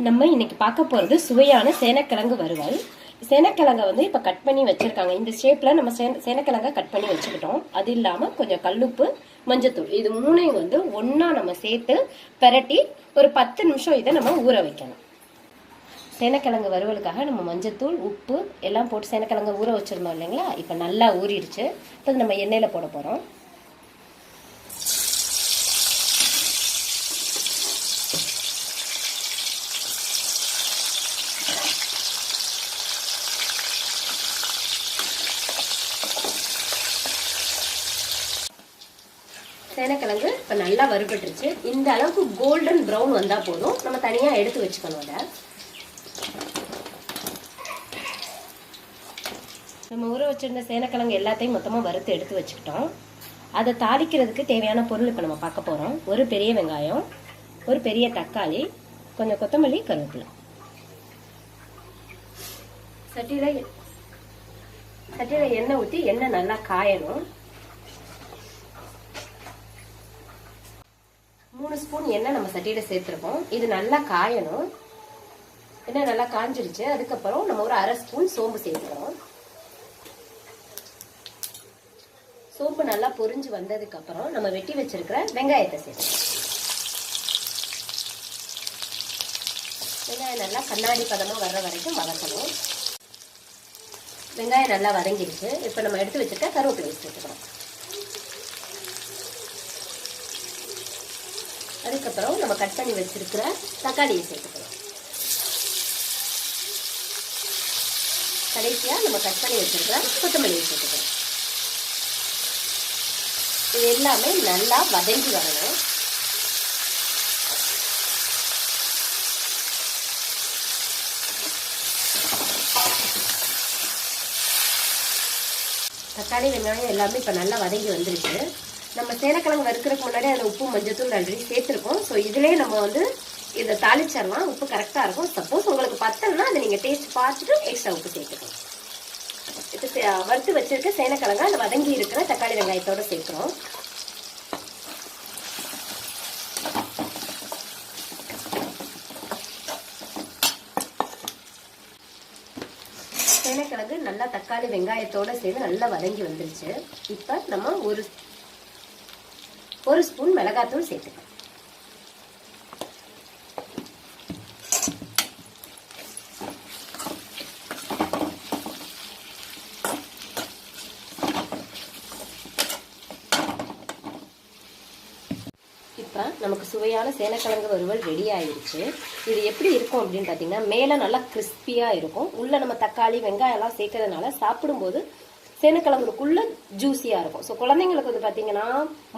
நம்ம இன்னைக்கு பார்க்க போறது சுவையான சேனக்கிழங்கு வறுவல். சேனக்கிழங்க வந்து இப்ப கட் பண்ணி வச்சிருக்காங்க. இந்த ஷேப்ல நம்ம சேனக்கிழங்க கட் பண்ணி வச்சுக்கிட்டோம். அது இல்லாம கொஞ்சம் கல்லுப்பு, மஞ்சத்தூள் இது மூணையும் வந்து ஒன்னா நம்ம சேர்த்து பெரட்டி ஒரு 10 நிமிஷம் இதை நம்ம ஊற வைக்கணும். சேனக்கிழங்கு வறுவலுக்காக நம்ம மஞ்சத்தூள், உப்பு எல்லாம் போட்டு சேனக்கிழங்க ஊற வச்சிருந்தோம் இல்லைங்களா? இப்ப நல்லா ஊறிடுச்சு. இப்போ நம்ம எண்ணெயில போட போறோம். சேனக்கிழங்கு இப்போ நல்லா வறுபட்டுருச்சு. இந்த அளவுக்கு கோல்டன் ப்ரௌன் வந்தால் போதும். நம்ம தனியாக எடுத்து வச்சுக்கணும். அதை நம்ம ஊற வச்சிருந்த சேனக்கிழங்கு எல்லாத்தையும் மொத்தமாக வறுத்து எடுத்து வச்சுக்கிட்டோம். அதை தாளிக்கிறதுக்கு தேவையான பொருள் இப்போ நம்ம பார்க்க போகிறோம். ஒரு பெரிய வெங்காயம், ஒரு பெரிய தக்காளி, கொஞ்சம் கொத்தமல்லி, கருவேப்பிலை. சட்டியில் எண்ணெய் ஊற்றி எண்ணெய் நல்லா காயணும். 3 ஸ்பூன் எண்ணெய் நம்ம சட்டியில சேர்த்திருக்கோம். இது நல்லா காயணும். எண்ணெய் நல்லா காஞ்சிருச்சு. அதுக்கப்புறம் நம்ம ஒரு 1/2 ஸ்பூன் சோம்பு சேர்த்துக்கிறோம். சோம்பு நல்லா பொரிஞ்சு வந்ததுக்கு அப்புறம் நம்ம வெட்டி வச்சிருக்கிற வெங்காயத்தை சேர்த்துக்கிறோம். வெங்காயம் நல்லா கண்ணாடி பதமா வர்ற வரைக்கும் வதக்கணும். வெங்காயம் நல்லா வதங்கிடுச்சு. இப்ப நம்ம எடுத்து வச்சிருக்க கருவேப்பிலை சேர்த்துக்கிறோம். அதுக்கப்புறம் நம்ம கட் பண்ணி வச்சிருக்கிற தக்காளியை சேர்த்துக்கிறோம். கடைசியா நம்ம கட் பண்ணி வச்சிருக்கிற கொத்தமல்லியை சேர்த்துக்கிறோம். இது எல்லாமே நல்லா வதங்கி வரணும். தக்காளி வெங்காயம் எல்லாமே இப்ப நல்லா வதங்கி வந்துருச்சு. நம்ம சேனக்கிழங்கு வறுக்கிறதுக்கு முன்னாடி அதில் உப்பு, மஞ்சத்தூள் ஆல்ரெடி சேர்த்துருக்கோம். ஸோ இதுலேயே நம்ம வந்து இதை தாளிச்சிடலாம். உப்பு கரெக்டாக இருக்கும். சப்போஸ் உங்களுக்கு பத்தலைன்னா அதை நீங்கள் டேஸ்ட் பார்த்துட்டு எக்ஸ்ட்ரா உப்பு சேர்த்துக்கணும். இப்போ வறுத்து வச்சிருக்க சேனக்கிழங்கு அந்த வதங்கி இருக்கிற தக்காளி வெங்காயத்தோட சேர்க்குறோம். சேனக்கிழங்கு நல்லா தக்காளி வெங்காயத்தோட சேர்ந்து நல்லா வதங்கி வந்துருச்சு. இப்போ நம்ம ஒரு ஸ்பூன் மிளகாத்தூள் சேர்த்துக்கலாம். இப்போ நமக்கு சுவையான சேனக்கிழங்கு வறுவல் ரெடி ஆயிடுச்சு. இது எப்படி இருக்கும் அப்படின்னு பார்த்தீங்கன்னா, மேலே நல்லா கிறிஸ்பியாக இருக்கும். உள்ள நம்ம தக்காளி வெங்காயம் எல்லாம் சேர்க்கறதுனால சாப்பிடும்போது சேனக்கிழங்குக்குள்ள ஜூஸியா இருக்கும். ஸோ குழந்தைங்களுக்கு வந்து பார்த்தீங்கன்னா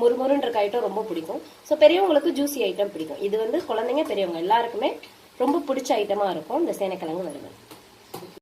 மொறுமொறுன்ற இருக்க ஐட்டம் ரொம்ப பிடிக்கும். ஸோ பெரியவங்களுக்கு ஜூஸி ஐட்டம் பிடிக்கும். இது வந்து குழந்தைங்க பெரியவங்க எல்லாருக்குமே ரொம்ப பிடிச்ச ஐட்டமா இருக்கும் இந்த சேனக்கிழங்கு வறுவல்.